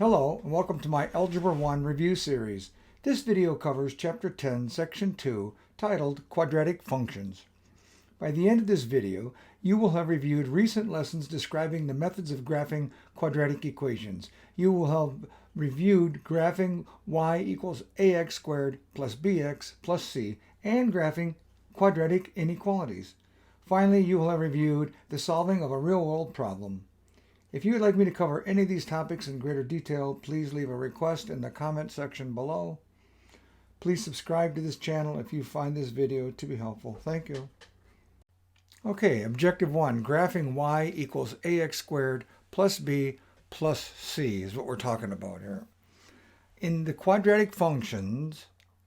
Hello and welcome to my Algebra 1 review series. This video covers Chapter 10, Section 2, titled Quadratic Functions. By the end of this video, you will have reviewed recent lessons describing the methods of graphing quadratic equations. You will have reviewed graphing y equals ax squared plus bx plus c and graphing quadratic inequalities. Finally, you will have reviewed the solving of a real-world problem. If you would like me to cover any of these topics in greater detail, please leave a request in the comment section below. Please subscribe to this channel if you find this video to be helpful. Thank you. Okay, Objective 1, graphing y equals ax squared plus b plus c is what we're talking about here. In the quadratic functions,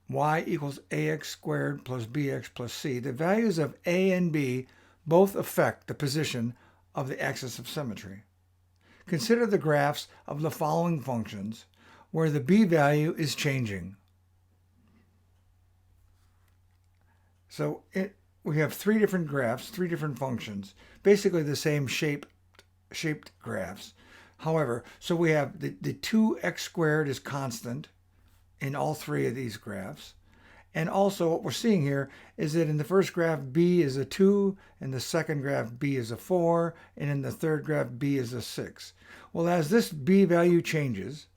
y equals ax squared plus bx plus c, the values of a and b both affect the position of the axis of symmetry. Consider the graphs of the following functions where the b value is changing. So we have three different graphs, three different functions, basically the same shaped graphs. However, so we have the 2x squared is constant in all three of these graphs. And also what we're seeing here is that in the first graph, b is a 2, in the second graph, b is a 4, and in the third graph, b is a 6. Well, as this b value changes,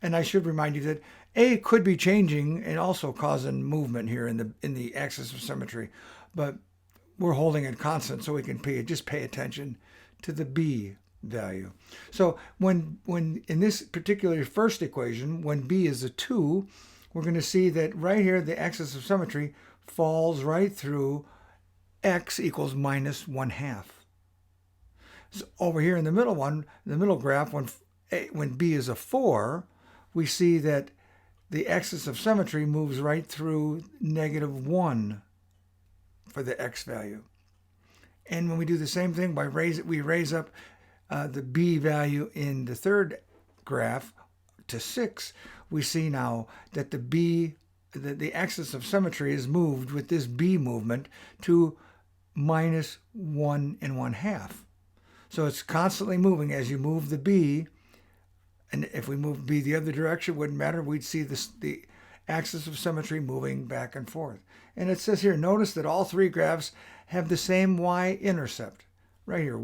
and I should remind you that a could be changing and also causing movement here in the axis of symmetry, but we're holding it constant so we can just pay attention to the b value. So when in this particular first equation, when b is a 2, we're going to see that right here, the axis of symmetry falls right through x equals minus 1/2. So over here in the middle one, the middle graph, when b is a 4, we see that the axis of symmetry moves right through -1 for the x value. And when we do the same thing, we raise up the b value in the third graph to 6, we see now that the axis of symmetry is moved with this b movement to minus 1 1/2. So it's constantly moving as you move the b, and if we move b the other direction, it wouldn't matter. We'd see the axis of symmetry moving back and forth. And it says here, notice that all three graphs have the same y-intercept. Right here,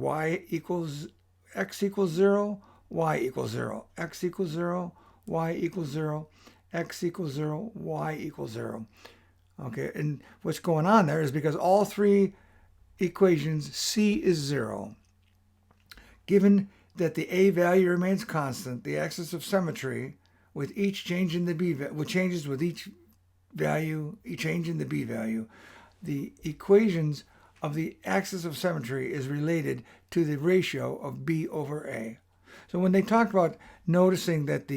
x equals 0, y equals 0, x equals 0, y equals 0, x equals 0, y equals 0. Okay, and what's going on there is because all three equations, c is 0. Given that the a value remains constant, the axis of symmetry with each change in the b value, which changes with each change in the b value, the equations of the axis of symmetry is related to the ratio of b over a. So when they talk about noticing that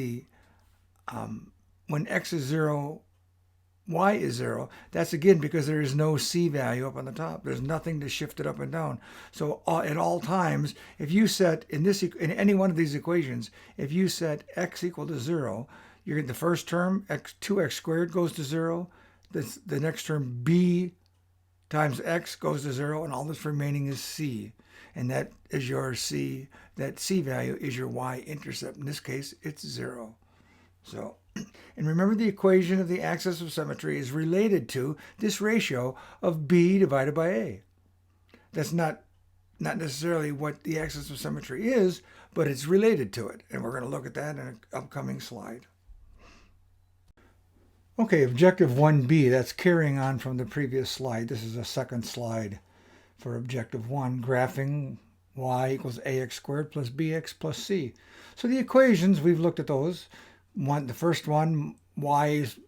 when x is 0, y is 0, that's again because there is no c value up on the top. There's nothing to shift it up and down. So at all times, if you set in any one of these equations, if you set x equal to 0, you're in the first term, 2x squared goes to 0. The next term, b times x goes to 0, and all that's remaining is c. And that is your c. That c value is your y-intercept. In this case, it's 0. So, and remember, the equation of the axis of symmetry is related to this ratio of b divided by a. That's not necessarily what the axis of symmetry is, but it's related to it. And we're going to look at that in an upcoming slide. Okay, Objective 1b, that's carrying on from the previous slide. This is a second slide for Objective 1, graphing y equals ax squared plus bx plus c. So the equations, we've looked at those. The first one, y is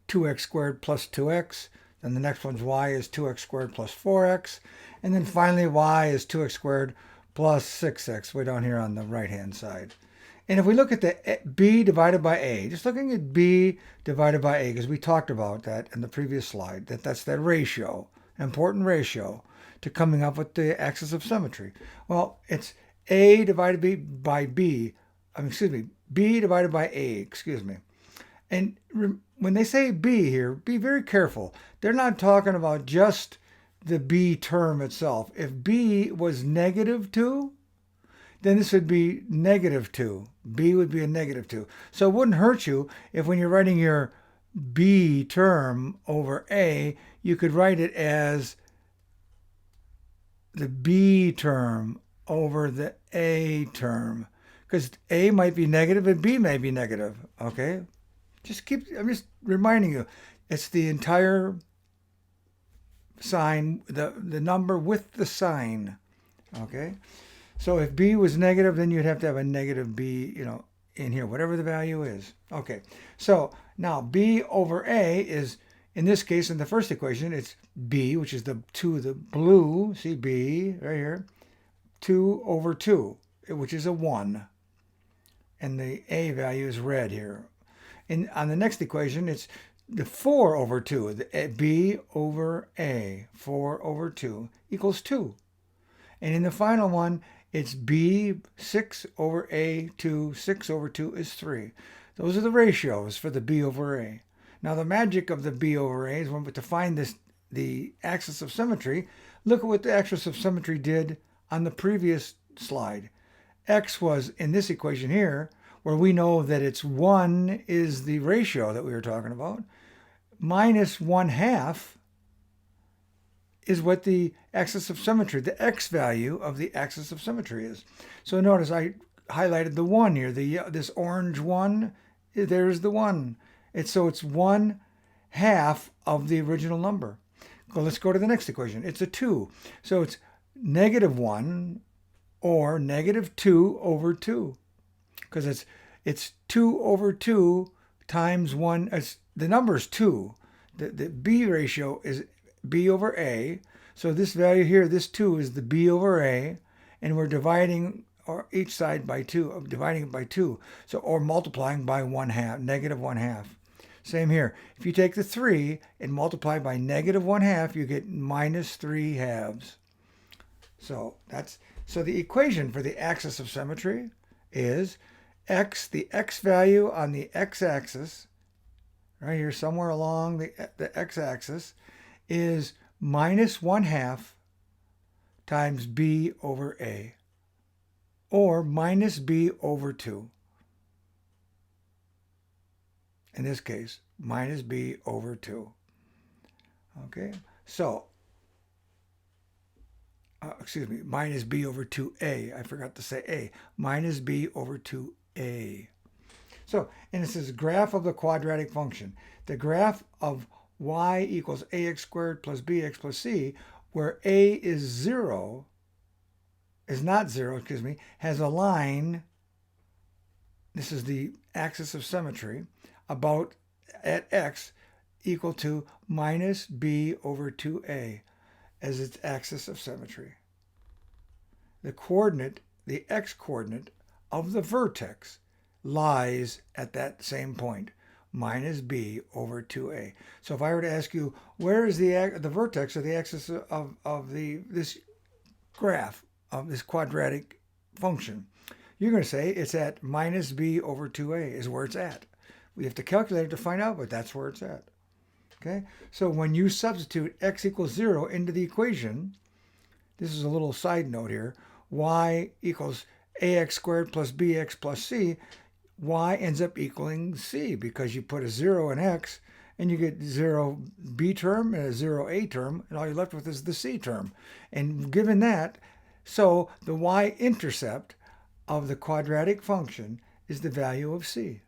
2x squared plus 2x. Then the next one's y is 2x squared plus 4x. And then finally, y is 2x squared plus 6x, way down here on the right-hand side. And if we look at the b divided by a, just looking at b divided by a, because we talked about that in the previous slide, that's that ratio, important ratio, to coming up with the axis of symmetry. Well, it's a divided by b, b divided by a, And when they say b here, be very careful. They're not talking about just the b term itself. If b was -2, then this would be -2. B would be a -2. So it wouldn't hurt you if when you're writing your B term over A, you could write it as the B term over the A term, because A might be negative and B may be negative. Okay, I'm just reminding you, it's the entire sign, the number with the sign. Okay, so if B was negative, then you'd have to have a negative B, in here, whatever the value is. Okay, so now B over A is, in this case, in the first equation, it's B, which is the 2, the blue, see B right here, 2 over 2, which is a 1. And the A value is red here. And on the next equation, it's the 4 over 2, the B over A, 4 over 2 equals 2. And in the final one, it's B, 6 over A, 2, 6 over 2 is 3. Those are the ratios for the B over A. Now the magic of the B over A is when to find the axis of symmetry. Look at what the axis of symmetry did on the previous slide. X was in this equation here, where we know that it's 1 is the ratio that we were talking about, minus 1/2 is what the axis of symmetry, the x value of the axis of symmetry is. So notice I highlighted the 1 here. This orange 1, there's the 1. It's 1/2 of the original number. Well, let's go to the next equation. It's a 2. So it's -1 or -2 over 2. Because it's 2 over 2 times 1. The number is 2. The B ratio is B over A. So this value here, this 2 is the B over A. And we're dividing each side by 2, dividing it by 2. So, or multiplying by 1/2, -1/2. Same here. If you take the 3 and multiply by -1/2, you get -3/2. So the equation for the axis of symmetry is x, the x value on the x-axis, right here somewhere along the x-axis, is -1/2 times B over A, or minus B over 2. In this case, minus B over 2. Okay, so, minus B over 2A. I forgot to say A. Minus B over 2A. So, and this is graph of the quadratic function. The graph of y equals ax squared plus bx plus c, where a is not 0, has a line, this is the axis of symmetry, about at x equal to minus b over 2a as its axis of symmetry. The coordinate, the x-coordinate of the vertex lies at that same point, minus b over 2a. So if I were to ask you, where is the vertex of the axis of this graph of this quadratic function, you're going to say it's at minus b over 2a is where it's at. We have to calculate it to find out, but that's where it's at. Okay, so when you substitute x equals 0 into the equation, this is a little side note here, y equals ax squared plus bx plus c, y ends up equaling c because you put a 0 in x and you get 0b term and a 0a term, and all you're left with is the c term. And given that, so the y-intercept of the quadratic function is the value of c.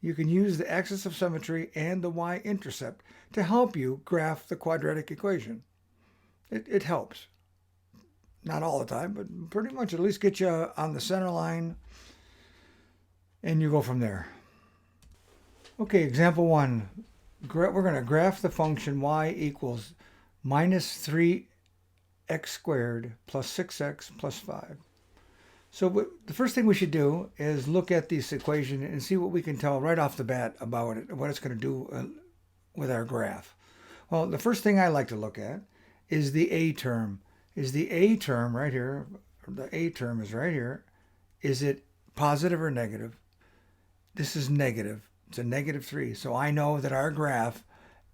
You can use the axis of symmetry and the y-intercept to help you graph the quadratic equation. It helps. Not all the time, but pretty much at least get you on the center line, and you go from there. Okay, example 1. We're going to graph the function y equals minus 3x squared plus 6x plus 5. So the first thing we should do is look at this equation and see what we can tell right off the bat about it, what it's going to do with our graph. Well, the first thing I like to look at is the a term. Is the a term right here, the a term is right here, is it positive or negative? This is negative. It's a -3. So I know that our graph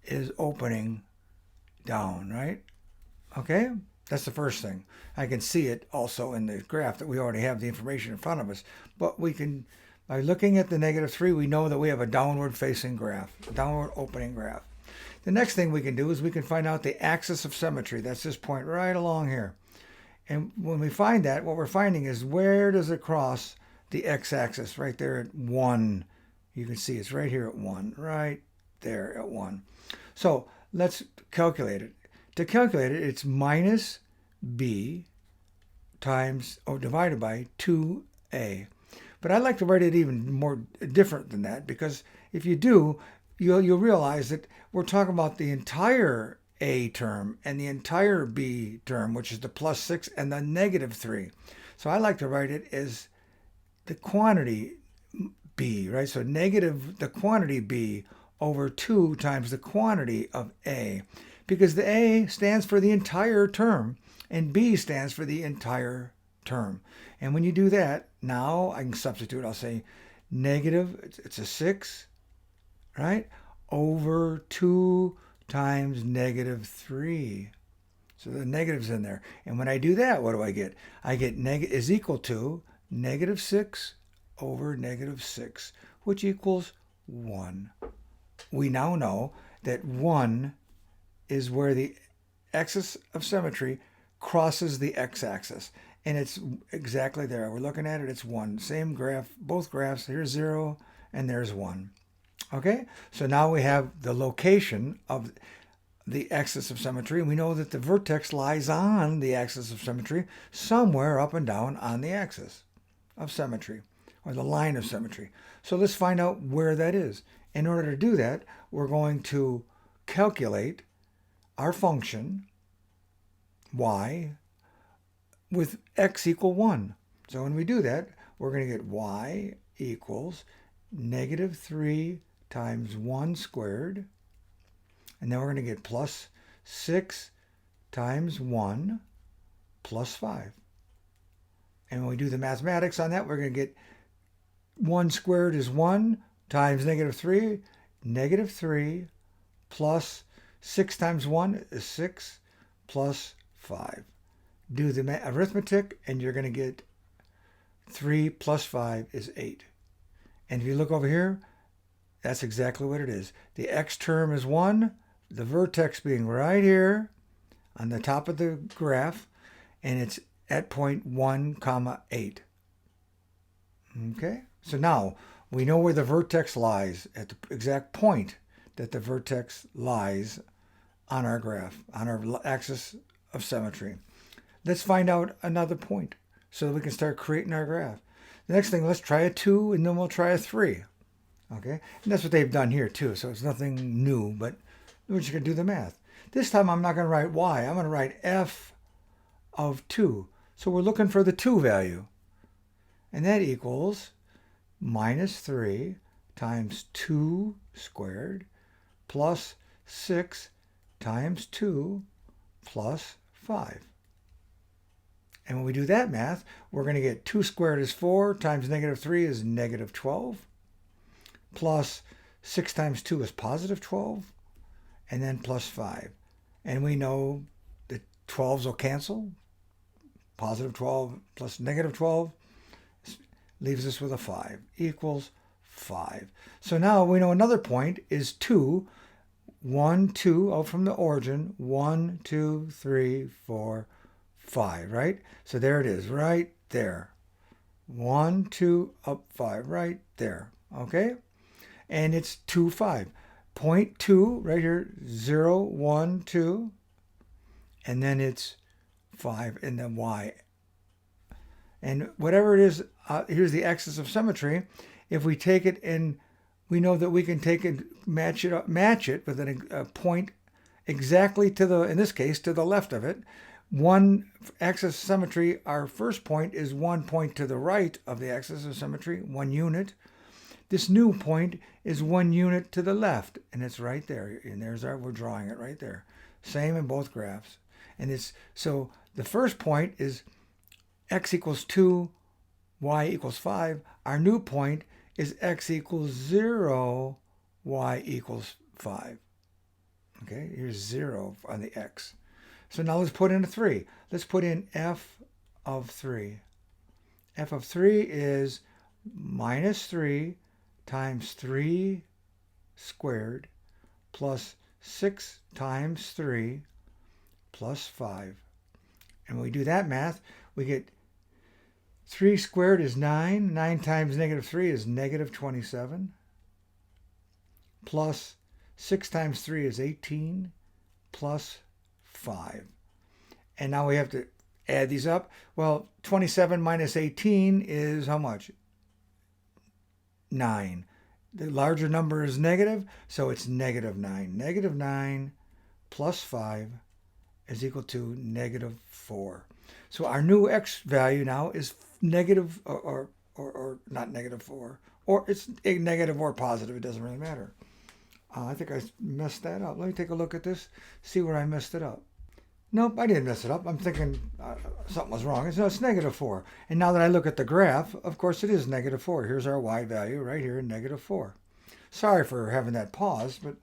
is opening down, right? Okay? That's the first thing. I can see it also in the graph that we already have the information in front of us. But we can, by looking at the -3, we know that we have a downward facing graph, a downward opening graph. The next thing we can do is we can find out the axis of symmetry. That's this point right along here. And when we find that, what we're finding is where does it cross the x-axis? Right there at 1. You can see it's right here at 1, right there at 1. So let's calculate it. To calculate it, it's minus b times, or divided by 2a. But I like to write it even more different than that, because if you do, you'll realize that we're talking about the entire a term and the entire b term, which is the +6 and the -3. So I like to write it as the quantity b, right? So negative the quantity b over 2 times the quantity of a, because the a stands for the entire term and b stands for the entire term. And when you do that, now I can substitute. I'll say negative, it's a 6, right, over 2 times -3. So the negative's in there. And when I do that, what do I get? I get is equal to -6 over -6, which equals 1. We now know that 1 is where the axis of symmetry crosses the x-axis. And it's exactly there. We're looking at it, it's 1. Same graph, both graphs. Here's 0 and there's 1. Okay, so now we have the location of the axis of symmetry, and we know that the vertex lies on the axis of symmetry somewhere up and down on the axis of symmetry, or the line of symmetry. So let's find out where that is. In order to do that, we're going to calculate our function y with x equal 1. So when we do that, we're going to get y equals -3 times 1 squared, and then we're going to get +6 times 1 plus 5. And when we do the mathematics on that, we're going to get 1 squared is 1 times -3, -3 plus 6 times 1 is 6 plus 5. Do the arithmetic, and you're going to get 3 plus 5 is 8. And if you look over here, that's exactly what it is. The x term is 1, the vertex being right here on the top of the graph, and it's at point 1, 8. Okay, so now we know where the vertex lies, at the exact point that the vertex lies on our graph, on our axis of symmetry. Let's find out another point so that we can start creating our graph. The next thing, let's try a 2, and then we'll try a 3. Okay, and that's what they've done here too, so it's nothing new, but we're just going to do the math. This time I'm not going to write y, I'm going to write f of 2. So we're looking for the 2 value, and that equals -3 times 2 squared plus 6 times 2 plus 5. And when we do that math, we're going to get 2 squared is 4 times -3 is -12. Plus 6 times 2 is +12. And then plus 5. And we know that 12s will cancel. +12 plus -12 leaves us with a 5 equals 5. So now we know another point is 2. 1, 2, out from the origin. 1, 2, 3, 4, 5, right? So there it is, right there. 1, 2, up 5, right there. Okay? And it's 2, 5. Point 2, right here, 0, 1, 2. And then it's 5 and then y. And whatever it is, here's the axis of symmetry. If we take it and we know that we can take it, match it with a point exactly to the, in this case, to the left of it. One axis of symmetry, our first point is 1 point to the right of the axis of symmetry, 1 unit. This new point is 1 unit to the left, and it's right there. And there's we're drawing it right there. Same in both graphs. And it's, so the first point is x equals 2, y equals 5. Our new point is x equals 0, y equals 5. Okay, here's 0 on the x. So now let's put in a 3. Let's put in f of 3. F of 3 is minus 3 times 3 squared plus 6 times 3 plus 5. And when we do that math, we get 3 squared is 9. 9 times negative 3 is negative 27. Plus 6 times 3 is 18. Plus 5. And now we have to add these up. Well, 27 minus 18 is how much? 9. The larger number is negative, so it's negative 9. Negative 9 plus 5 is equal to negative 4. So our new x value now is negative, or not negative 4. Or it's a negative or positive. It doesn't really matter. I think I messed that up. Let me take a look at this, see where I messed it up. Nope, I didn't mess it up. I'm thinking something was wrong. It's negative 4. And now that I look at the graph, of course it is negative 4. Here's our y value right here, negative 4. Sorry for having that pause, but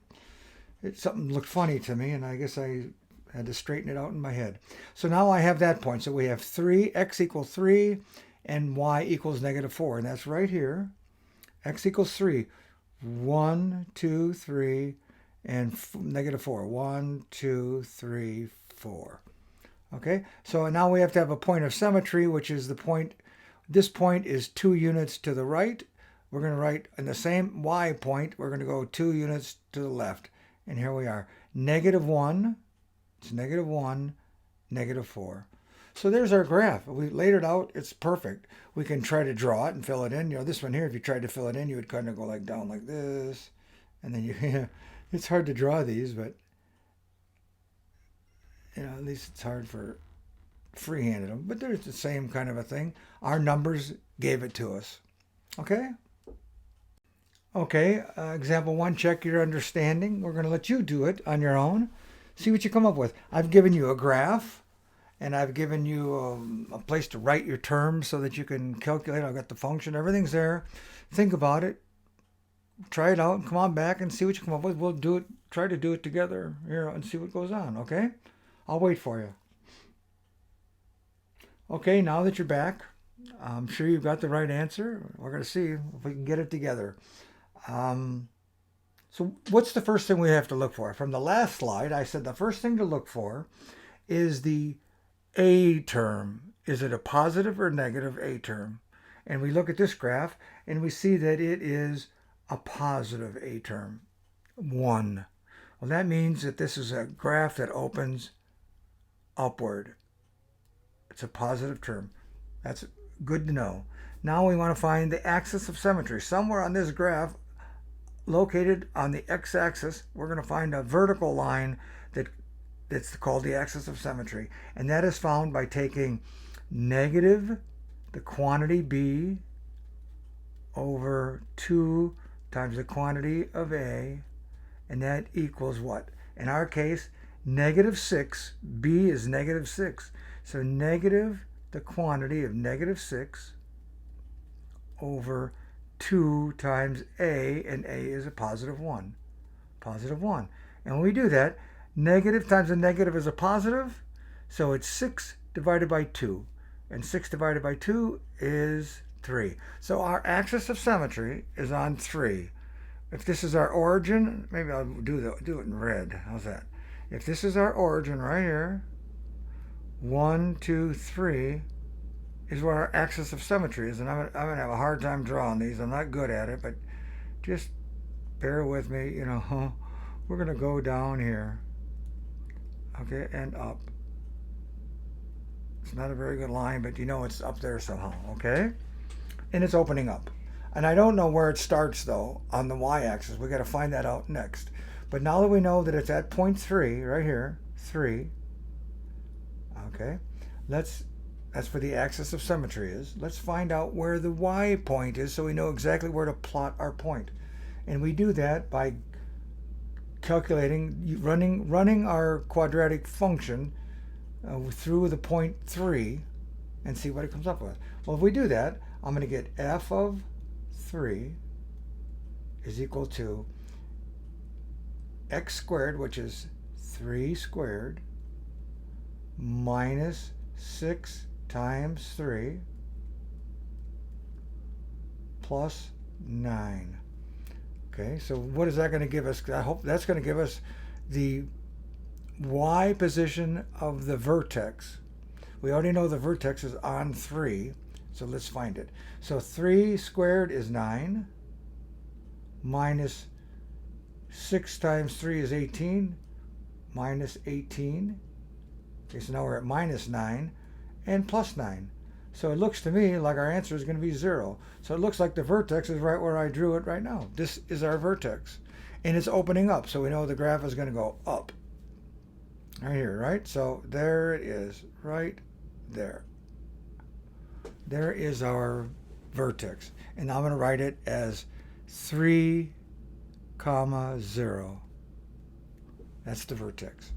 something looked funny to me, and I guess I had to straighten it out in my head. So now I have that point. So we have 3, x equals 3, and y equals negative 4. And that's right here. X equals 3. 1, 2, 3, and negative 4. 1, 2, 3, 4. Okay, so now we have to have a point of symmetry, which is the point. This point is 2 units to the right. We're going to write in the same y point, we're going to go 2 units to the left. And here we are. Negative 1. It's negative 1, negative 4. So there's our graph. We laid it out. It's perfect. We can try to draw it and fill it in. You know, this one here, if you tried to fill it in, you would kind of go like down like this. And then you, it's hard to draw these, but, you know, at least it's hard for freehanded them. But there's the same kind of a thing. Our numbers gave it to us. Okay? Okay, example 1, check your understanding. We're going to let you do it on your own. See what you come up with. I've given you a graph. And I've given you a place to write your terms so that you can calculate. I've got the function. Everything's there. Think about it. Try it out and come on back and see what you come up with. We'll do it. Try to do it together here and see what goes on. Okay? I'll wait for you. Okay, now that you're back, I'm sure you've got the right answer. We're going to see if we can get it together. So what's the first thing we have to look for? From the last slide, I said the first thing to look for is the a term. Is it a positive or negative a term? And we look at this graph and we see that it is a positive a term, 1. Well, that means that this is a graph that opens upward. It's a positive term. That's good to know. Now we want to find the axis of symmetry. Somewhere on this graph, located on the x-axis, we're going to find a vertical line that's called the axis of symmetry. And that is found by taking negative the quantity b over 2 times the quantity of a, and that equals what? In our case, negative 6. B is negative 6. So negative the quantity of negative 6 over 2 times a, and a is a positive 1. Positive 1. And when we do that, negative times a negative is a positive, so it's 6 divided by 2. And 6 divided by 2 is 3. So our axis of symmetry is on 3. If this is our origin, maybe I'll do it in red. How's that? If this is our origin right here, 1, 2, 3 is what our axis of symmetry is. And I'm going to have a hard time drawing these. I'm not good at it, but just bear with me. You know, we're going to go down here. Okay, and up. It's not a very good line, but you know it's up there somehow, okay? And it's opening up. And I don't know where it starts, though, on the y-axis. We got to find that out next. But now that we know that it's at point 3, right here, 3, okay, that's where the axis of symmetry is. Let's find out where the y point is so we know exactly where to plot our point. And we do that by calculating, running our quadratic function through the point 3 and see what it comes up with. Well, if we do that, I'm going to get f of 3 is equal to x squared, which is 3 squared, minus 6 times 3 plus 9. Okay, so what is that going to give us? I hope that's going to give us the y position of the vertex. We already know the vertex is on 3, so let's find it. So 3 squared is 9, minus 6 times 3 is 18, minus 18. Okay, so now we're at minus 9 and plus 9. So it looks to me like our answer is going to be 0. So it looks like the vertex is right where I drew it right now. This is our vertex. And it's opening up, so we know the graph is going to go up. Right here, right? So there it is, right there. There is our vertex. And I'm going to write it as 3, 0. That's the vertex.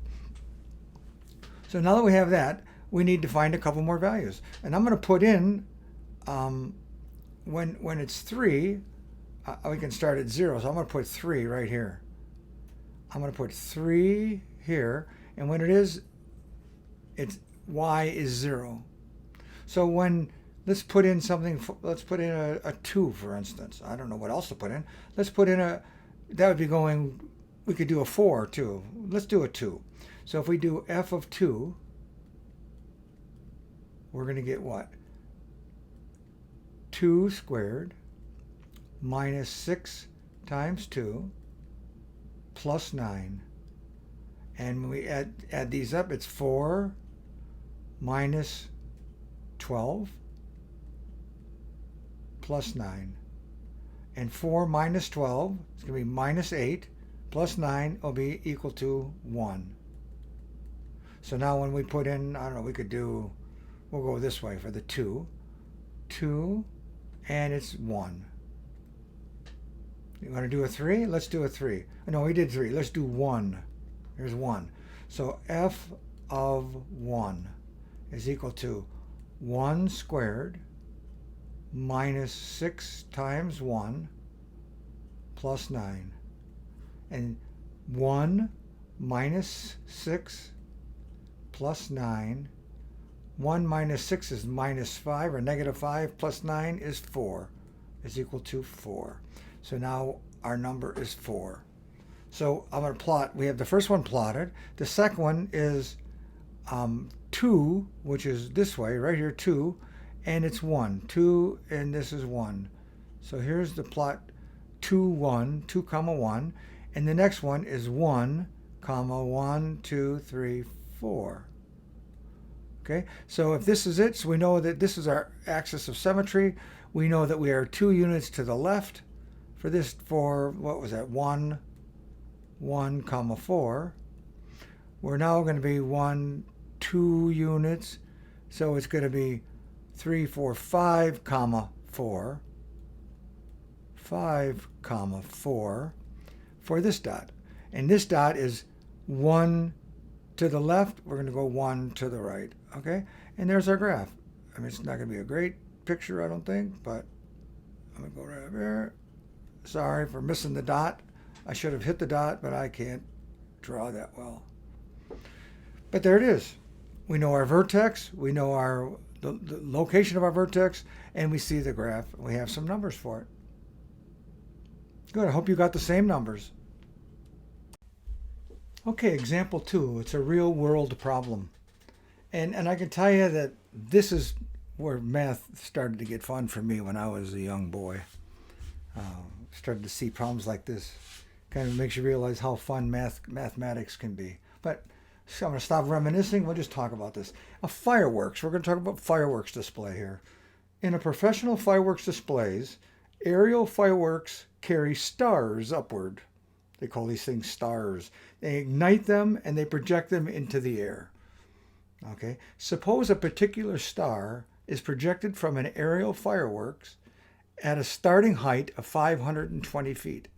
So now that we have that, we need to find a couple more values. And I'm going to put in, when it's 3, we can start at 0. So I'm going to put 3 right here. I'm going to put 3 here. And when it is, it's y is 0. So when, let's put in something, let's put in a 2, for instance. I don't know what else to put in. Let's put in that would be going, we could do a 4 too. Let's do a 2. So if we do f of 2, we're going to get what? 2 squared minus 6 times 2 plus 9. And when we add these up, it's 4 minus 12 plus 9. And 4 minus 12 is going to be minus 8 plus 9 will be equal to 1. So now when we put in, I don't know, we could do, we'll go this way for the 2. 2, and it's 1. You want to do a 3? Let's do a 3. No, we did 3. Let's do 1. Here's 1. So f of 1 is equal to 1 squared minus 6 times 1 plus 9. And 1 minus 6 plus 9. 1 minus 6 is minus 5, or negative 5, plus 9 is 4, is equal to 4. So now our number is 4. So I'm going to plot, we have the first one plotted. The second one is 2, which is this way, right here, 2, and it's 1. 2, and this is 1. So here's the plot 2, 1, 2, comma 1. And the next one is 1, comma 1, 2, 3, 4. Okay, so if this is it, so we know that this is our axis of symmetry. We know that we are 2 units to the left for this, for, what was that, 1, 1, comma 4. We're now going to be 1, 2 units. So it's going to be 3, 4, 5, comma 4. 5, comma 4 for this dot. And this dot is 1 to the left. We're going to go 1 to the right. Okay? And there's our graph. I mean, it's not going to be a great picture, I don't think, but I'm going to go right up here. Sorry for missing the dot. I should have hit the dot, but I can't draw that well. But there it is. We know our vertex, we know the location of our vertex, and we see the graph. We have some numbers for it. Good, I hope you got the same numbers. Okay, example 2. It's a real world problem. And I can tell you that this is where math started to get fun for me when I was a young boy. Started to see problems like this. Kind of makes you realize how fun mathematics can be. But so I'm going to stop reminiscing. We'll just talk about this. Fireworks. We're going to talk about fireworks display here. In a professional fireworks displays, aerial fireworks carry stars upward. They call these things stars. They ignite them and they project them into the air. Okay. Suppose a particular star is projected from an aerial fireworks at a starting height of 520 feet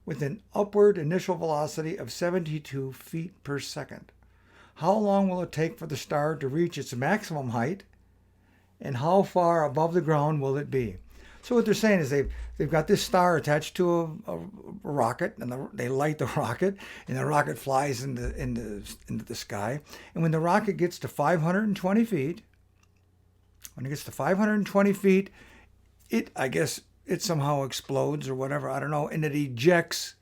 with an upward initial velocity of 72 feet per second. How long will it take for the star to reach its maximum height, and how far above the ground will it be? So what they're saying is they've got this star attached to a rocket, and they light the rocket, and the rocket flies into the sky. And when the rocket gets to 520 feet, I guess it somehow explodes or whatever, I don't know, and it ejects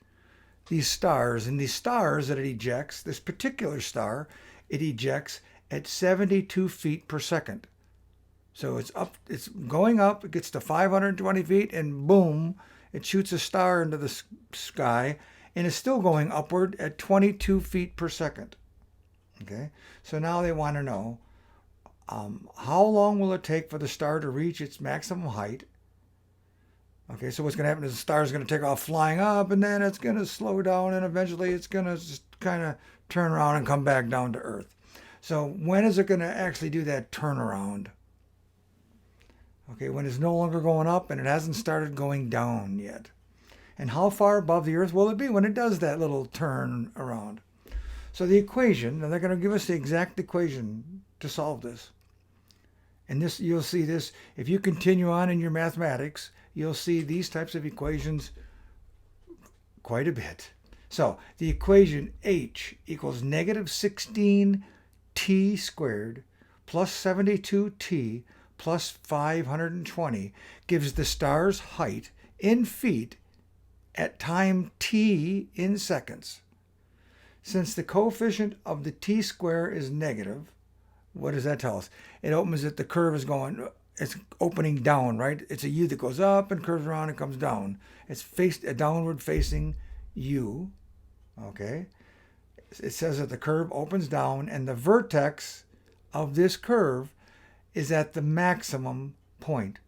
these stars. And these stars that it ejects, this particular star, it ejects at 72 feet per second. So it's going up, it gets to 520 feet, and boom, it shoots a star into the sky, and it's still going upward at 22 feet per second. Okay, so now they want to know how long will it take for the star to reach its maximum height. Okay, so what's going to happen is the star is going to take off flying up, and then it's going to slow down, and eventually it's going to just kind of turn around and come back down to Earth. So when is it going to actually do that turnaround? Okay, when it's no longer going up and it hasn't started going down yet. And how far above the Earth will it be when it does that little turn around? So the equation, and they're going to give us the exact equation to solve this. And this, you'll see this, if you continue on in your mathematics, you'll see these types of equations quite a bit. So the equation h equals negative 16t squared plus 72t plus 520 gives the star's height in feet at time t in seconds. Since the coefficient of the t square is negative, what does that tell us? It opens that the curve is going, it's opening down, right? It's a U that goes up and curves around and comes down. It's a downward facing U, okay? It says that the curve opens down, and the vertex of this curve is at the maximum point.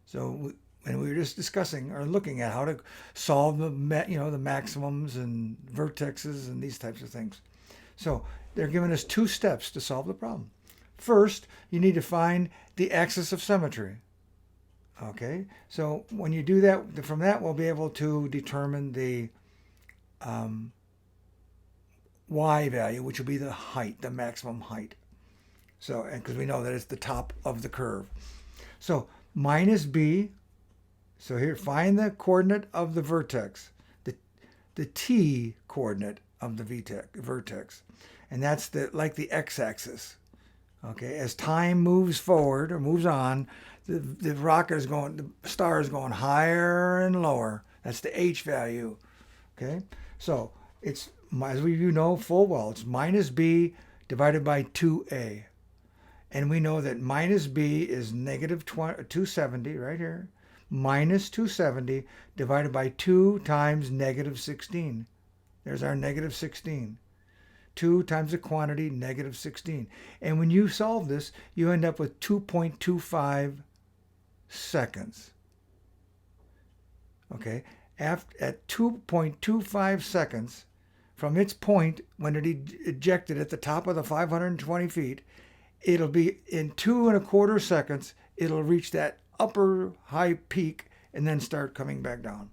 So when we were just discussing or looking at how to solve the maximums and vertexes and these types of things. So they're giving us two steps to solve the problem. First, you need to find the axis of symmetry. Okay, so when you do that, from that we'll be able to determine the y value, which will be the height, the maximum height. So, because we know that it's the top of the curve. So minus b, so here, find the coordinate of the vertex, the t coordinate of the vertex. And that's like the x-axis. Okay, as time moves forward or moves on, the rocket is going, the star is going higher and lower. That's the h value. Okay, so it's, as you know full well, it's minus b divided by 2a. And we know that minus b is negative 270 right here. Minus 270 divided by 2 times negative 16. There's our negative 16. 2 times the quantity, negative 16. And when you solve this, you end up with 2.25 seconds. Okay, at 2.25 seconds, from its point when it ejected at the top of the 520 feet, it'll be in 2.25 seconds, it'll reach that upper high peak and then start coming back down.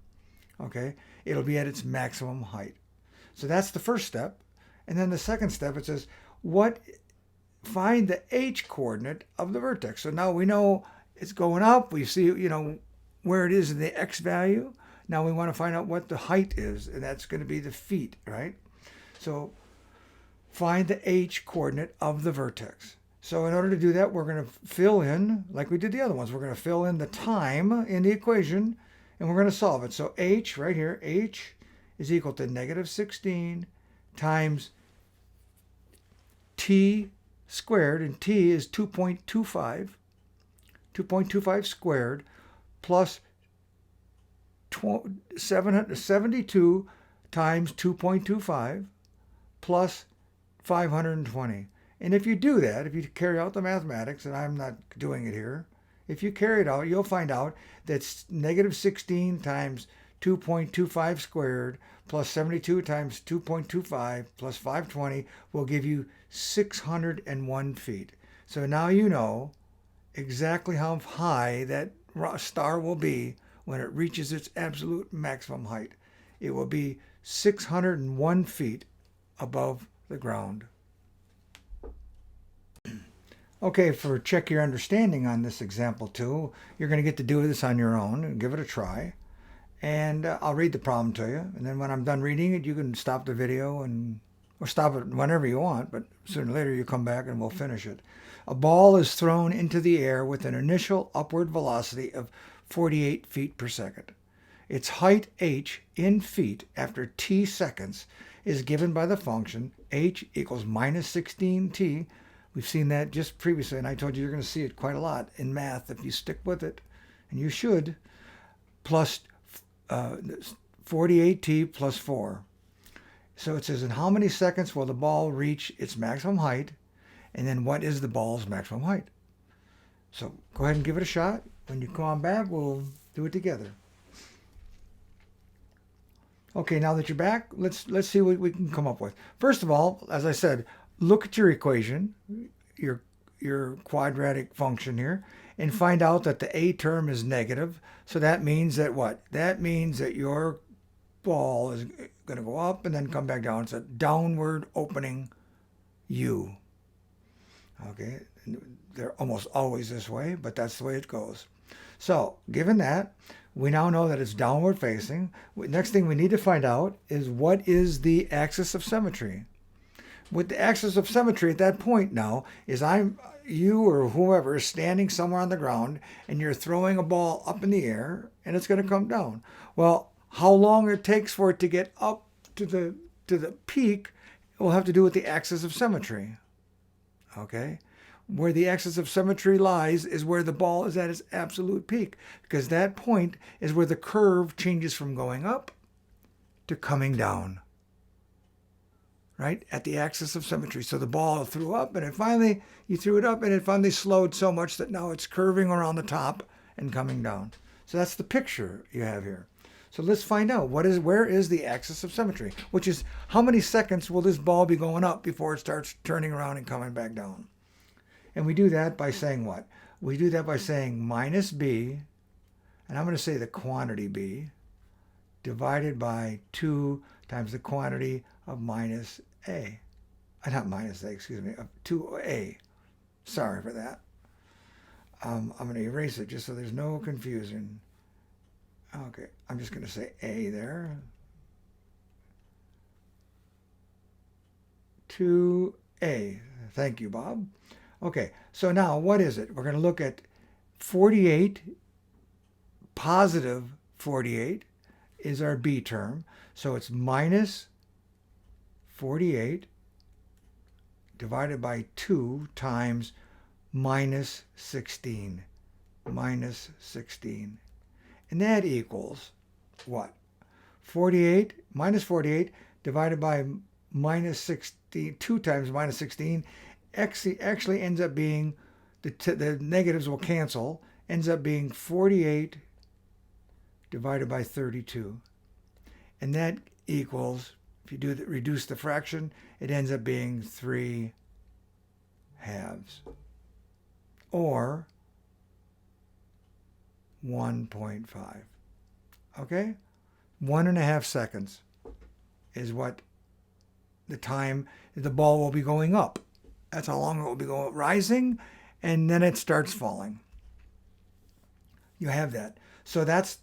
Okay, it'll be at its maximum height. So that's the first step. And then the second step, it says, find the h coordinate of the vertex. So now we know it's going up. We see, where it is in the x value. Now we want to find out what the height is, and that's going to be the feet, right? So find the h coordinate of the vertex. So in order to do that, we're going to fill in, like we did the other ones, we're going to fill in the time in the equation, and we're going to solve it. So h, right here, h is equal to negative 16 times t squared, and t is 2.25 squared, plus 772 times 2.25 plus 520. And if you do that, if you carry out the mathematics, and I'm not doing it here, if you carry it out, you'll find out that negative 16 times 2.25 squared plus 72 times 2.25 plus 520 will give you 601 feet. So now you know exactly how high that star will be when it reaches its absolute maximum height. It will be 601 feet above the ground. Okay, for check your understanding on this example 2, you're going to get to do this on your own and give it a try. And I'll read the problem to you. And then when I'm done reading it, you can stop the video or stop it whenever you want, but sooner or later you come back and we'll finish it. A ball is thrown into the air with an initial upward velocity of 48 feet per second. Its height h in feet after t seconds is given by the function h equals minus 16t. We've seen that just previously, and I told you you're going to see it quite a lot in math if you stick with it, and you should, plus 48t plus 4. So it says, in how many seconds will the ball reach its maximum height? And then what is the ball's maximum height? So go ahead and give it a shot. When you come on back, we'll do it together. Okay, now that you're back, let's see what we can come up with. First of all, as I said, look at your equation, your quadratic function here, and find out that the a term is negative. So that means that what? That means that your ball is going to go up and then come back down. It's a downward opening U. Okay, they're almost always this way, but that's the way it goes. So given that, we now know that it's downward facing. Next thing we need to find out is what is the axis of symmetry. With the axis of symmetry at that point now is you or whoever is standing somewhere on the ground and you're throwing a ball up in the air and it's going to come down. Well, how long it takes for it to get up to the peak will have to do with the axis of symmetry. Okay? Where the axis of symmetry lies is where the ball is at its absolute peak, because that point is where the curve changes from going up to coming down. Right? At the axis of symmetry. So the ball threw up and you threw it up and it finally slowed so much that now it's curving around the top and coming down. So that's the picture you have here. So let's find out where is the axis of symmetry, which is how many seconds will this ball be going up before it starts turning around and coming back down. And we do that by saying what? We do that by saying minus b, and I'm going to say the quantity b, divided by 2 times the quantity of minus a. Not minus a, excuse me, of 2a. Sorry for that. I'm going to erase it just so there's no confusion. Okay, I'm just going to say a there. 2a. Thank you, Bob. Okay, so now what is it? We're going to look at 48, positive 48 is our b term. So it's minus 48 divided by 2 times minus 16. Minus 16. And that equals what? 48 minus 48 divided by minus 16, 2 times minus 16 actually ends up being, the negatives will cancel, ends up being 48 divided by 32. And that equals, if you reduce the fraction, it ends up being 3 halves. Or 1.5. Okay? 1.5 seconds is what the time the ball will be going up. That's how long it will be rising, and then it starts falling. You have that. So that's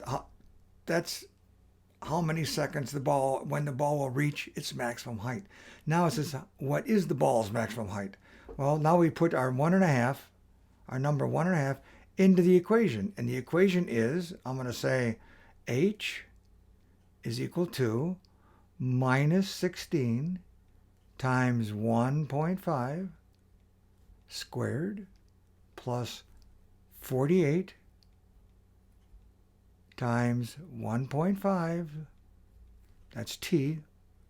how many seconds when the ball will reach its maximum height. Now it says, what is the ball's maximum height? Well, now we put our 1.5, our number 1.5, into the equation. And the equation is, I'm going to say h is equal to minus 16 times 1.5 squared plus 48 times 1.5, that's t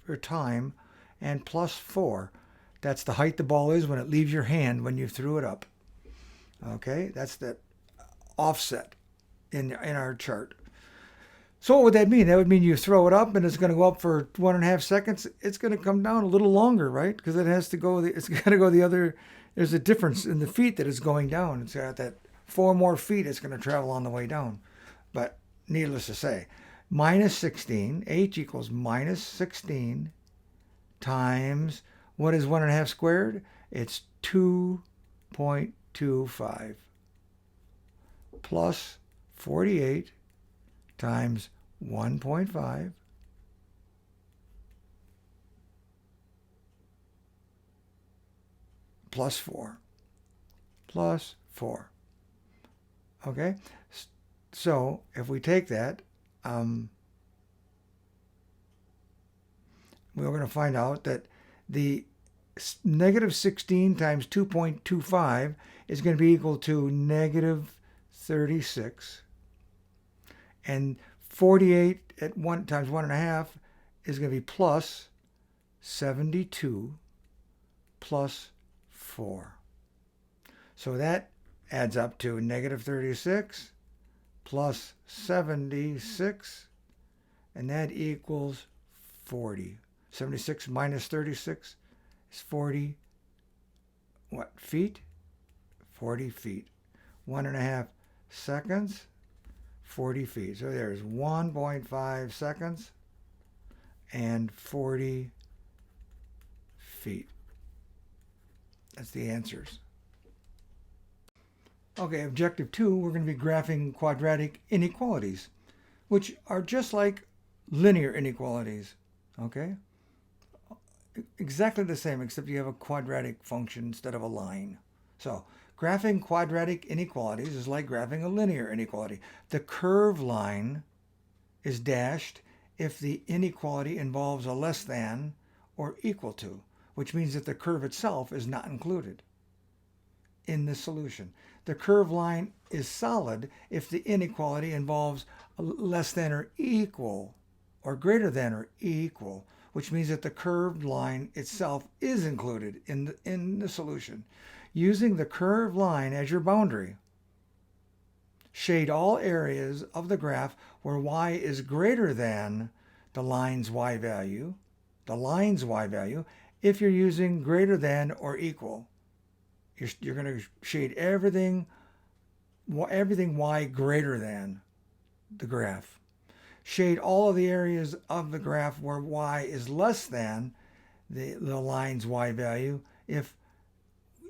for time, and plus 4. That's the height the ball is when it leaves your hand when you threw it up. Okay, that's the offset in our chart. So what would that mean? That would mean you throw it up and it's going to go up for 1.5 seconds. It's going to come down a little longer, right? Because it has to go, it's got to go the other, there's a difference in the feet that it's going down. It's got that 4 more feet it's going to travel on the way down. But needless to say, minus 16, h equals minus 16 times, what is 1.5 squared? It's 2 1.25 plus 48 times 1.5 plus 4 plus 4. Okay, so if we take that, we're going to find out that the negative 16 times 2.25 is going to be equal to negative 36. And 48 at 1 times 1.5 is going to be plus 72 plus 4. So that adds up to negative 36 plus 76, and that equals 40. 76 minus 36 is 40, what, feet? 40 feet. 1.5 seconds, 40 feet. So there's 1.5 seconds and 40 feet. That's the answers. Okay, objective 2, we're going to be graphing quadratic inequalities, which are just like linear inequalities. Okay? Exactly the same, except you have a quadratic function instead of a line. So, graphing quadratic inequalities is like graphing a linear inequality. The curved line is dashed if the inequality involves a less than or equal to, which means that the curve itself is not included in the solution. The curved line is solid if the inequality involves a less than or equal or greater than or equal, which means that the curved line itself is included in the solution. Using the curved line as your boundary, shade all areas of the graph where y is greater than the line's y value, if you're using greater than or equal. You're going to shade everything y greater than the graph. Shade all of the areas of the graph where y is less than the line's y value if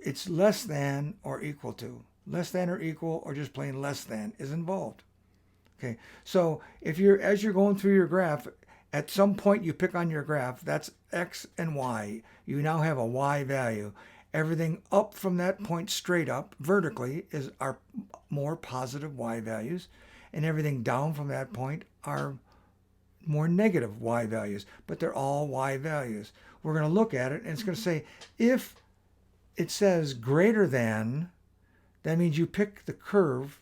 it's less than or equal to. Less than or equal or just plain less than is involved. Okay, so as you're going through your graph, at some point you pick on your graph, that's x and y. You now have a y value. Everything up from that point straight up vertically are more positive y values, and everything down from that point are more negative y values, but they're all y values. We're going to look at it, and it's going to say if it says greater than, that means you pick the curve,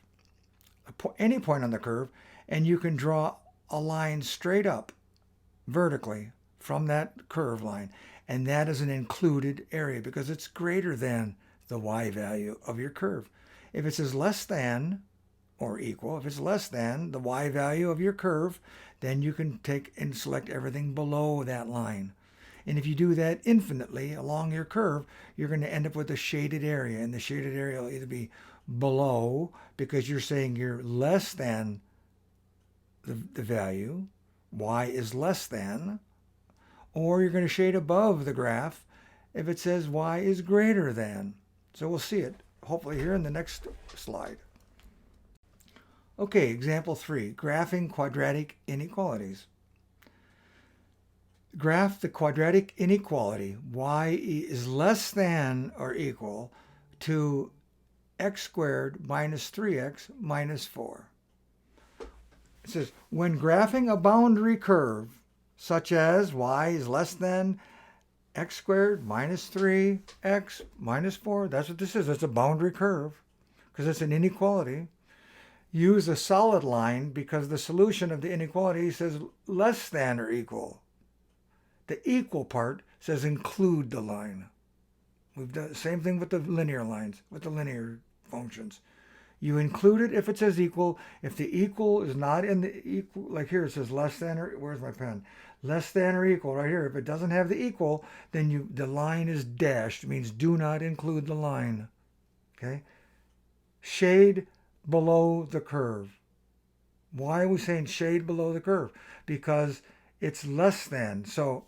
any point on the curve, and you can draw a line straight up vertically from that curve line. And that is an included area because it's greater than the y value of your curve. If it says less than or equal, if it's less than the y value of your curve, then you can take and select everything below that line. And if you do that infinitely along your curve, you're going to end up with a shaded area. And the shaded area will either be below because you're saying you're less than the value, y is less than, or you're going to shade above the graph if it says y is greater than. So we'll see it hopefully here in the next slide. Okay, example 3, graphing quadratic inequalities. Graph the quadratic inequality y is less than or equal to x squared minus 3x minus 4. It says, when graphing a boundary curve, such as y is less than x squared minus 3x minus 4, that's what this is. It's a boundary curve because it's an inequality. Use a solid line because the solution of the inequality says less than or equal. The equal part says include the line. We've done the same thing with the linear lines, with the linear functions. You include it if it says equal. If the equal is not in the equal, like here it says less than or, where's my pen? Less than or equal right here. If it doesn't have the equal, then the line is dashed. It means do not include the line. Okay? Shade below the curve. Why are we saying shade below the curve? Because it's less than. So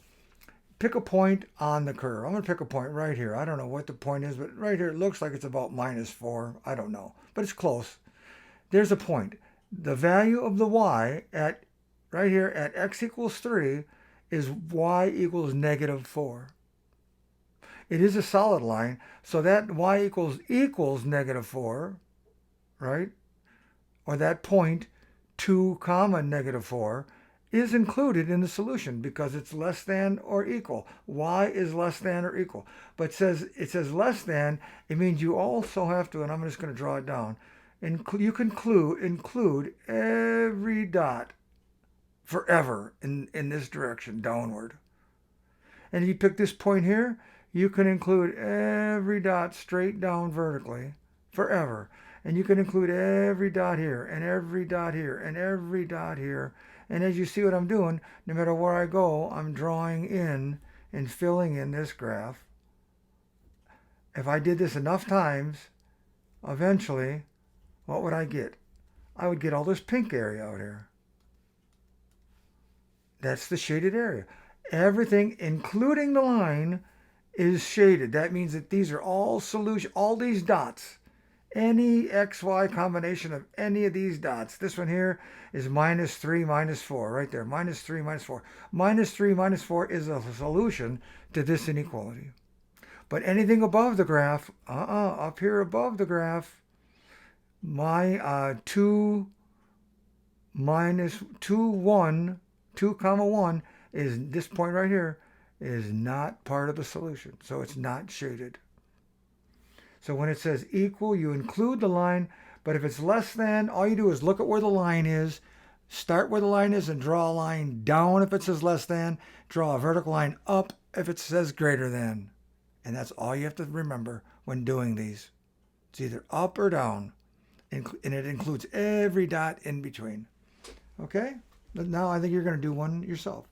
pick a point on the curve. I'm going to pick a point right here. I don't know what the point is, but right here it looks like it's about -4. I don't know, but it's close. There's a point. The value of the y at right here at x equals 3 is y equals -4. It is a solid line, so that y equals -4, right? Or that point 2 comma -4 is included in the solution because it's less than or equal. Y is less than or equal. But it says less than, it means you also have to, and I'm just going to draw it down, you can include every dot forever in this direction, downward. And if you pick this point here, you can include every dot straight down vertically forever. And you can include every dot here, and every dot here, and every dot here. And as you see what I'm doing, no matter where I go, I'm drawing in and filling in this graph. If I did this enough times, eventually, what would I get? I would get all this pink area out here. That's the shaded area. Everything, including the line, is shaded. That means that these are all solution, all these dots. Any XY combination of any of these dots. This one here is -3, -4, right there. -3, -4. -3, -4 is a solution to this inequality. But anything above the graph, up here above the graph, my 2 minus 2, 1, 2 comma 1 is this point right here is not part of the solution. So it's not shaded. So when it says equal, you include the line, but if it's less than, all you do is look at where the line is, start where the line is and draw a line down if it says less than, draw a vertical line up if it says greater than. And that's all you have to remember when doing these. It's either up or down, and it includes every dot in between. Okay? But now I think you're going to do one yourself.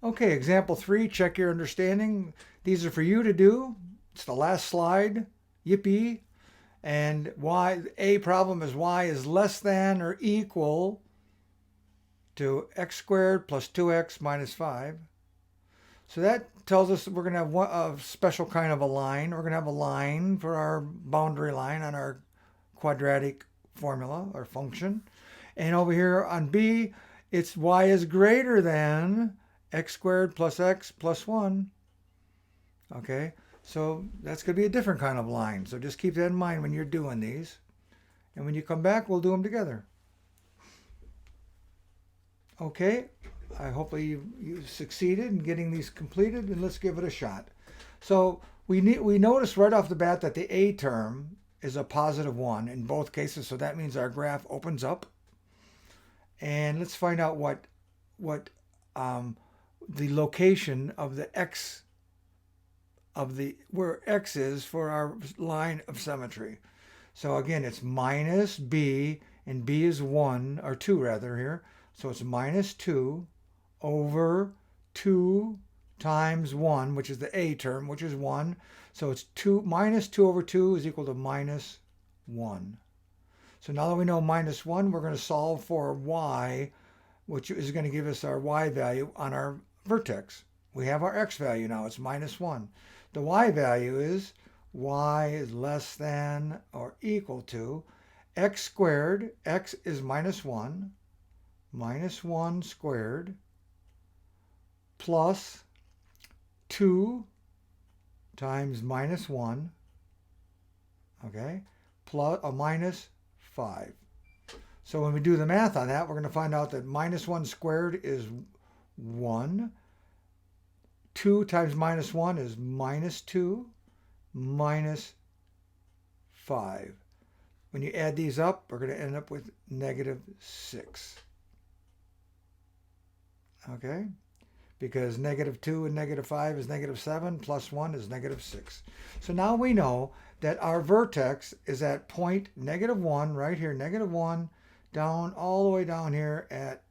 Okay, example 3, check your understanding. These are for you to do. It's the last slide. Yippee. And a problem is y is less than or equal to x squared plus 2x minus 5. So that tells us that we're going to have a special kind of a line. We're going to have a line for our boundary line on our quadratic formula or function. And over here on B, it's y is greater than x squared plus x plus 1. Okay, so that's going to be a different kind of line. So just keep that in mind when you're doing these. And when you come back, we'll do them together. Okay, hopefully you succeeded in getting these completed, and let's give it a shot. So we notice right off the bat that the a term is a +1 in both cases, so that means our graph opens up. And let's find out what the location of the x where x is for our line of symmetry. So again, it's minus b, and b is 1 or 2 rather here. So it's -2 over 2 times 1, which is the a term, which is 1. So it's -2 over 2 is equal to -1. So now that we know -1, we're going to solve for y, which is going to give us our y value on our vertex. We have our x value now. It's -1. The y value is y is less than or equal to x squared. X is -1. -1 squared plus 2 times -1, okay, plus a minus 5. So when we do the math on that, we're going to find out that -1 squared is 1. 2 times -1 is -2 minus 5. When you add these up, we're going to end up with -6. Okay? Because -2 and -5 is -7, plus 1 is -6. So now we know that our vertex is at point -1, right here, -1, down all the way down here at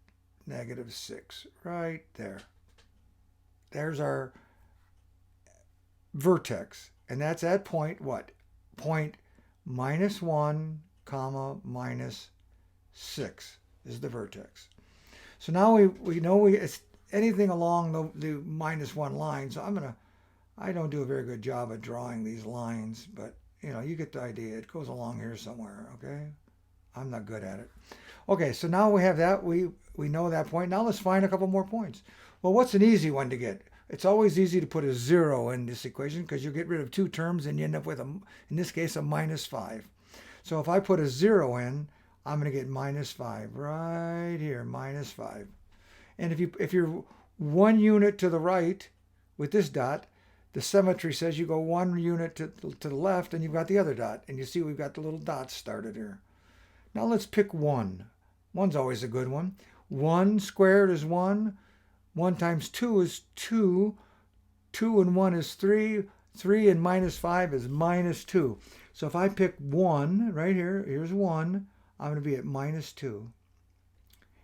-6, right there. There's our vertex, and that's at point what? Point -1, comma, -6 is the vertex. So now we know anything along the -1 line. So I don't do a very good job at drawing these lines, but you get the idea. It goes along here somewhere, okay? I'm not good at it. Okay, so now we have that. We know that point. Now let's find a couple more points. Well, what's an easy one to get? It's always easy to put a 0 in this equation because you'll get rid of 2 terms and you end up with, in this case, a -5. So if I put a 0 in, I'm going to get -5 right here, -5. And if you're 1 unit to the right with this dot, the symmetry says you go 1 unit to the left and you've got the other dot. And you see we've got the little dots started here. Now let's pick 1. 1's always a good one. 1 squared is 1. 1 times 2 is 2. 2 and 1 is 3. 3 and -5 is -2. So if I pick 1 right here, here's 1, I'm going to be at -2.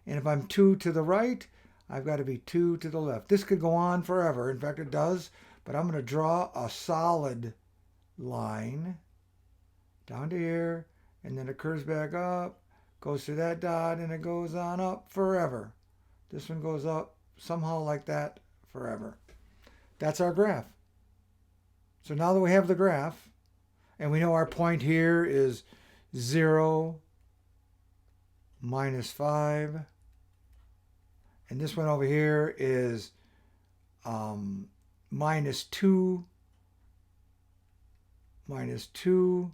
And if I'm 2 to the right, I've got to be 2 to the left. This could go on forever. In fact, it does. But I'm going to draw a solid line down to here, and then it curves back up, goes through that dot, and it goes on up forever. This one goes up somehow like that forever. That's our graph. So now that we have the graph, and we know our point here is 0, -5, and this one over here is -2, -2,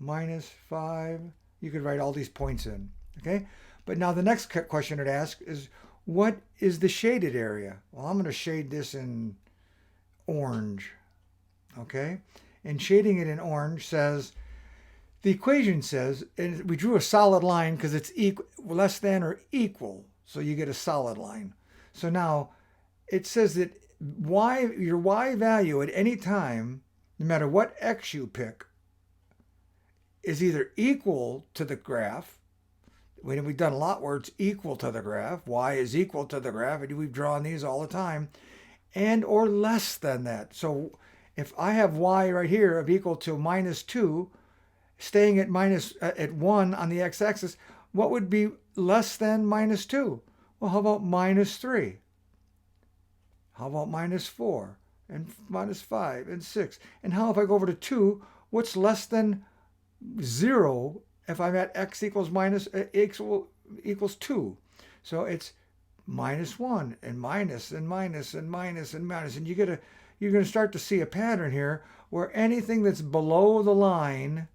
-5. You could write all these points in, okay? But now the next question it asks is, what is the shaded area? Well, I'm going to shade this in orange, okay? And shading it in orange says, the equation says, and we drew a solid line because it's less than or equal, so you get a solid line. So now it says that your y value at any time, no matter what x you pick, is either equal to the graph. We've done a lot where it's equal to the graph. Y is equal to the graph, and we've drawn these all the time. And or less than that. So if I have y right here of equal to -2, staying at 1 on the x-axis, what would be less than -2? Well, how about -3? How about -4 and -5 and 6? And how if I go over to 2, what's less than 0 if I'm at x equals 2? So it's -1 and minus and minus and minus and minus. And you're going to start to see a pattern here where anything that's below the line,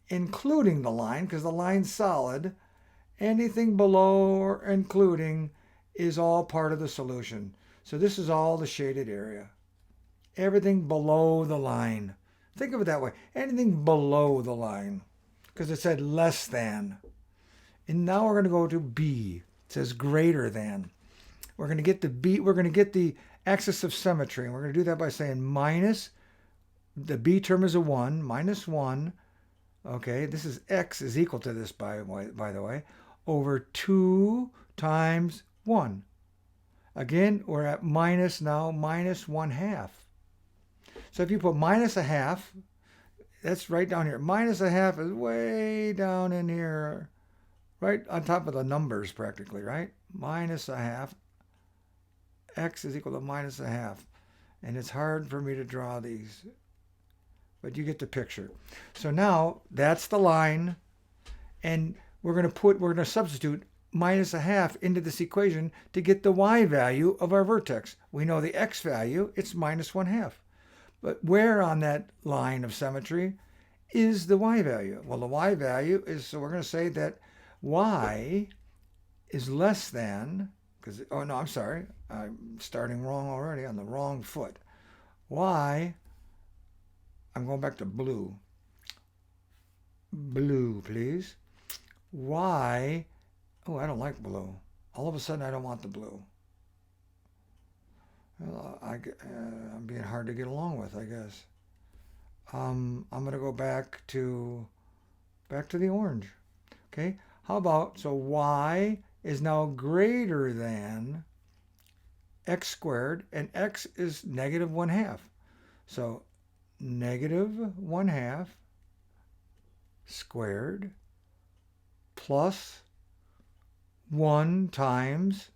including the line, because the line's solid, anything below or including is all part of the solution. So this is all the shaded area. Everything below the line. Think of it that way. Anything below the line. Because it said less than. And now we're going to go to B. It says greater than. We're going to get the B. We're going to get the axis of symmetry. And we're going to do that by saying minus. The B term is a 1. -1. Okay, this is x is equal to this, by the way, over 2 times 1. Again, we're at minus now, -1/2. So if you put -1/2, that's right down here. -1/2 is way down in here, right on top of the numbers practically, right? -1/2. X is equal to -1/2. And it's hard for me to draw these, but you get the picture. So now that's the line, and we're going to substitute -1/2 into this equation to get the y value of our vertex. We know the x value, it's -1/2. But where on that line of symmetry is the y value? Well, the y value is, so we're going to say that y is less than, because, oh no, I'm sorry, I'm starting wrong already, on the wrong foot. Y, I'm going back to blue. Blue, please. Y, oh, I don't like blue. All of a sudden, I don't want the blue. Well, I'm being hard to get along with, I guess. I'm going to go back to the orange. Okay, how about, so y is now greater than x squared, and x is -1/2. So -1/2 squared plus 1 times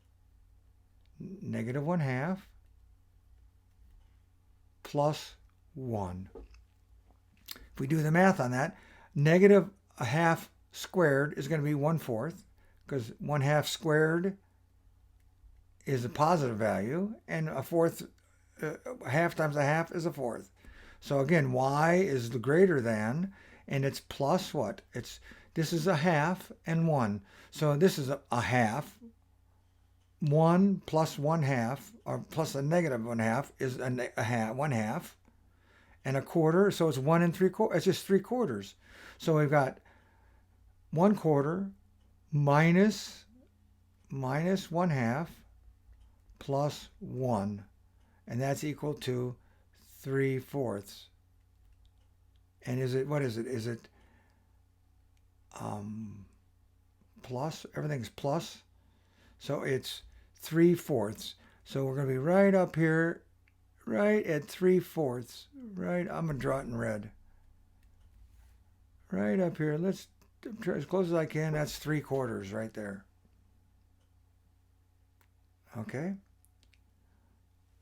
negative 1/2 plus 1. If we do the math on that, negative 1/2 squared is going to be 1/4, because 1/2 squared is a positive value, and a fourth, half times a half is a fourth. So again, y is the greater than, and it's plus what? This is a half and 1. So this is a half. 1 plus 1/2, or plus a negative 1/2, is a half, 1/2, and a quarter. So it's 1 3/4. It's just 3/4. So we've got 1/4 minus 1/2 plus 1, and that's equal to 3/4. And what is it? Is it plus? Everything's plus. So it's 3/4. So we're going to be right up here, right at 3/4. Right, I'm going to draw it in red. Right up here. Let's try as close as I can. That's 3/4 right there. Okay.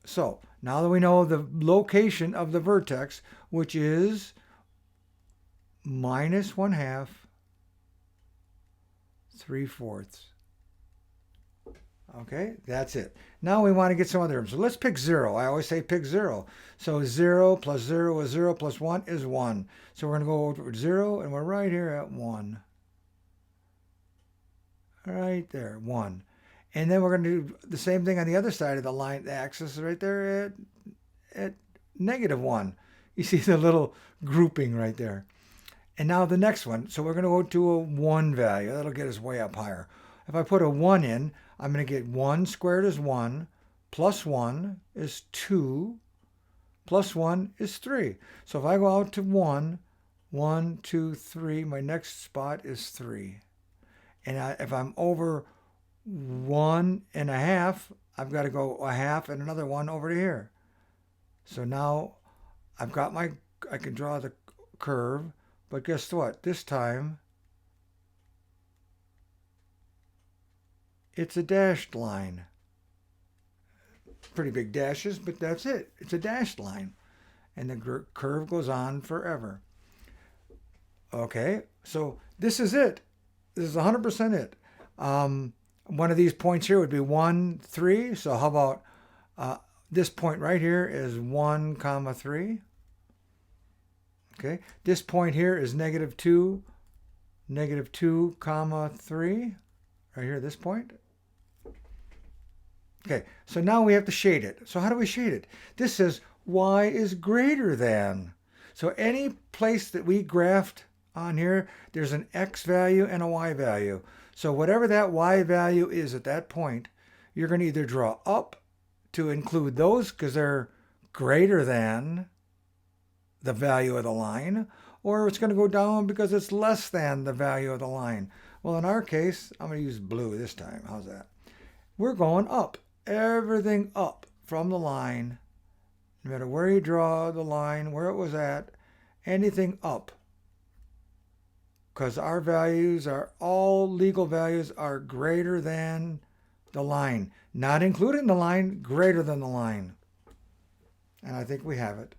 So now that we know the location of the vertex, which is minus 1/2, 3/4. Okay, that's it. Now we want to get some other terms. So let's pick 0. I always say pick 0. So 0 plus 0 is 0 plus 1 is 1. So we're going to go over 0, and we're right here at 1. Right there, 1. And then we're going to do the same thing on the other side of the line, the axis right there at negative 1. You see the little grouping right there. And now the next one. So we're going to go to a 1 value. That'll get us way up higher. If I put a 1 in, I'm going to get 1 squared is 1, plus 1 is 2, plus 1 is 3. So if I go out to 1, 1, 2, 3, my next spot is 3. And if I'm over 1.5, I've got to go a half and another 1 over to here. So now I've got I can draw the curve, but guess what? This time it's a dashed line. Pretty big dashes, but that's it. It's a dashed line. And the curve goes on forever. Okay, so this is it. This is 100% it. One of these points here would be 1, 3. So how about this point right here is 1, 3. Okay, this point here is negative 2, 2, 3. Right here, this point. Okay, so now we have to shade it. So how do we shade it? This says y is greater than. So any place that we graphed on here, there's an x value and a y value. So whatever that y value is at that point, you're going to either draw up to include those because they're greater than the value of the line, or it's going to go down because it's less than the value of the line. Well, in our case, I'm going to use blue this time. How's that? We're going up. Everything up from the line, no matter where you draw the line, where it was at, anything up. Because our values are, all legal values are greater than the line. Not including the line, greater than the line. And I think we have it.